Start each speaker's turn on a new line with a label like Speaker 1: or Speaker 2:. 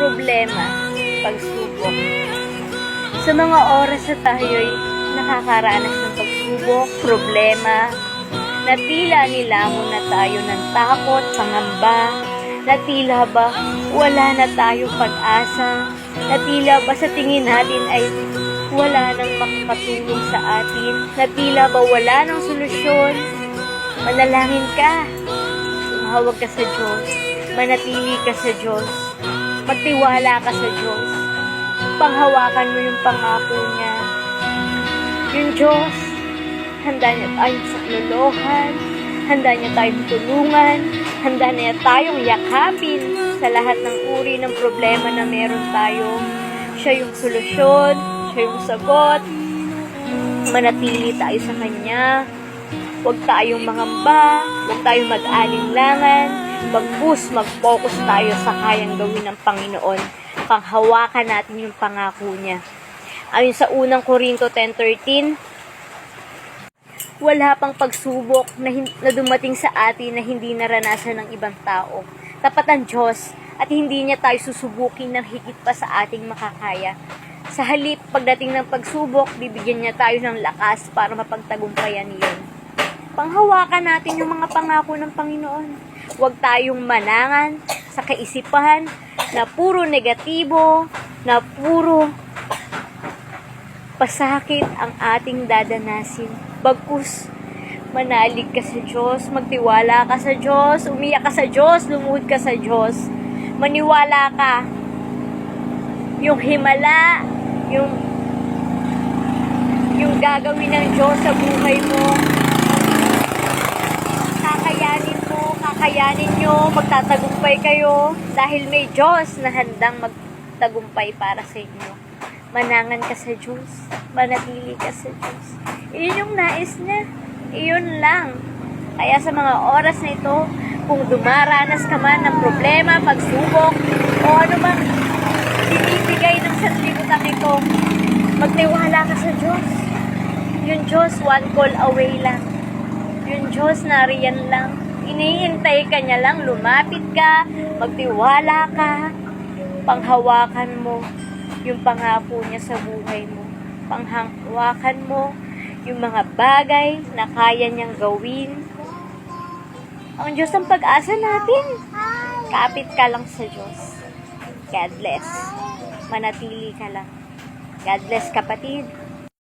Speaker 1: problema, pagsubok. Sa mga oras na tayo'y nakakaranas ng pagsubok, problema, na tila nilamon na tayo ng takot, pangamba, na tila ba wala na tayong pag-asa, na tila ba sa tingin natin ay wala nang makakatulong sa atin, na tila ba wala nang solusyon. Manalangin ka, tumawag ka sa Diyos, manatili ka sa Diyos, magtiwala ka sa Diyos, panghawakan mo yung pangako niya. Yung Diyos, handa niya tayong saklolohan, handa niya tayong tulungan, handa niya tayong yakapin sa lahat ng uri ng problema na meron tayo. Siya yung solusyon, siya yung sagot. Manatili tayo sa Kanya. Huwag tayong mangamba, huwag tayong mag-alinlangan, mag-focus tayo sa kayang gawin ng Panginoon. Panghawakan natin yung pangako niya. Ayon sa unang Korinto 10:13, wala pang pagsubok na dumating sa atin na hindi naranasan ng ibang tao. Tapat ang Diyos at hindi niya tayo susubukin ng higit pa sa ating makakaya. Sa halip, pagdating ng pagsubok, bibigyan niya tayo ng lakas para mapagtagumpayan iyon. Panghawakan natin yung mga pangako ng Panginoon. Huwag tayong manangan sa kaisipan na puro negatibo, na puro pasakit ang ating dadanasin. Bagkus, manalig ka sa Diyos, magtiwala ka sa Diyos, umiyak ka sa Diyos, lumuhod ka sa Diyos. Maniwala ka. Yung himala, yung gagawin ng Diyos sa buhay mo, kakayanin nyo, magtatagumpay kayo dahil may Diyos na handang magtagumpay para sa inyo. Manangan ka sa Diyos, manatili ka sa Diyos. Iyon yung nais niya, iyon lang. Kaya sa mga oras na ito, kung dumaranas ka man ng problema, pagsubok, o ano bang binibigay ng sanlibutan ito, magtiwala ka sa Diyos. Yung Diyos, one call away lang. Yung Diyos, nariyan lang. Inihintay ka niya lang, lumapit ka, magtiwala ka, panghawakan mo yung pangako niya sa buhay mo. Panghawakan mo yung mga bagay na kaya niyang gawin. Ang Diyos ang pag-asa natin. Kapit ka lang sa Diyos. God bless. Manatili ka lang. God bless, kapatid.